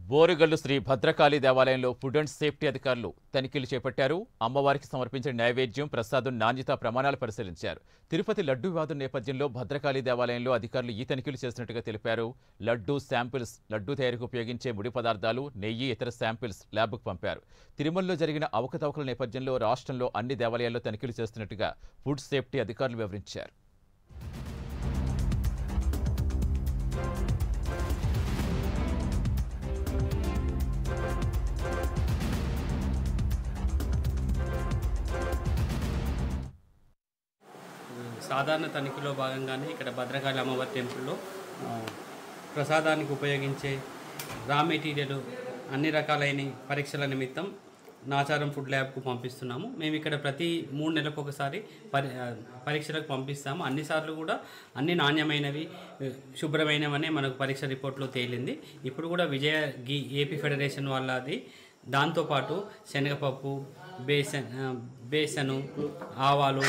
బోరుగల్లు శ్రీ భద్రకాళి దేవాలయంలో food and safety అధికారులు తనిఖీలు చేపట్టారు. అమ్మవారికి సమర్పించిన నైవేద్యం ప్రసాదం నాణ్యత ప్రమాణాలు పరిశీలించారు. తిరుపతి లడ్డూ వివాదం నేపథ్యంలో భద్రకాళి దేవాలయంలో అధికారులు ఈ తనిఖీలు చేసినట్టుగా తెలిపారు. లడ్డూ శాంపిల్స్, లడ్డూ తయారీకి ఉపయోగించే ముడి పదార్థాలు, నెయ్యి, ఇతర శాంపిల్స్ ల్యాబ్కు పంపారు. తిరుమలలో జరిగిన అవకతవకల నేపథ్యంలో రాష్ట్రంలో అన్ని దేవాలయాల్లో తనిఖీలు చేస్తున్నట్టుగా ఫుడ్ సేఫ్టీ అధికారులు వివరించారు. సాధారణ తనిఖీలో భాగంగానే ఇక్కడ భద్రకాళి అమ్మవారి టెంపుల్లో ప్రసాదానికి ఉపయోగించే రా మెటీరియల్ అన్ని రకాలైన పరీక్షల నిమిత్తం నాచారం ఫుడ్ ల్యాబ్కు పంపిస్తున్నాము. మేము ఇక్కడ ప్రతి 3 నెలలకు ఒకసారి పరీక్షలకు పంపిస్తాము. అన్నిసార్లు కూడా అన్ని నాణ్యమైనవి, శుభ్రమైనవనే మనకు పరీక్ష రిపోర్ట్లో తేలింది. ఇప్పుడు కూడా విజయ ఏపీ ఫెడరేషన్ వాళ్ళది. దాంతోపాటు శనగపప్పు, బేసను, ఆవాలు,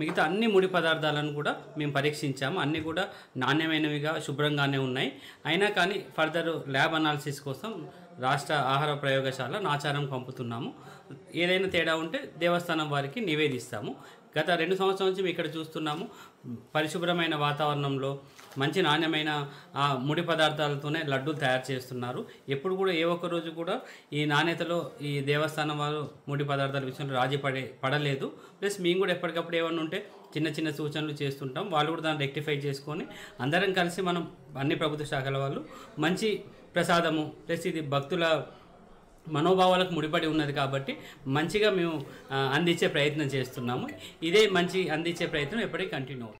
మిగతా అన్ని ముడి పదార్థాలను కూడా మేము పరీక్షించాము. అన్నీ కూడా నాణ్యమైనవిగా, శుభ్రంగానే ఉన్నాయి. అయినా కానీ ఫర్దర్ ల్యాబ్ అనాలిసిస్ కోసం రాష్ట్ర ఆహార ప్రయోగశాల నాచారం పంపుతున్నాము. ఏదైనా తేడా ఉంటే దేవస్థానం వారికి నివేదిస్తాము. గత 2 సంవత్సరాల నుంచి ఇక్కడ చూస్తున్నాము, పరిశుభ్రమైన వాతావరణంలో మంచి నాణ్యమైన ముడి పదార్థాలతోనే లడ్డూలు తయారు చేస్తున్నారు. ఎప్పుడు కూడా ఏ ఒక్క రోజు కూడా ఈ నాణ్యతలో ఈ దేవస్థానం వారు ముడి పదార్థాల విషయంలో రాజీ పడలేదు. ప్లస్ మేము కూడా ఎప్పటికప్పుడు ఏమన్నా ఉంటే చిన్న చిన్న సూచనలు చేస్తుంటాం. వాళ్ళు కూడా దాన్ని రెక్టిఫై చేసుకొని అందరం కలిసి మనం అన్ని ప్రభుత్వ శాఖల వాళ్ళు మంచి ప్రసాదము, ప్లస్ ఇది భక్తుల మనోభావాలకు ముడిపడి ఉన్నది కాబట్టి మంచిగా మేము అందించే ప్రయత్నం చేస్తున్నాము. ఇదే మంచి అందించే ప్రయత్నం ఎప్పటికీ కంటిన్యూ అవుతుంది.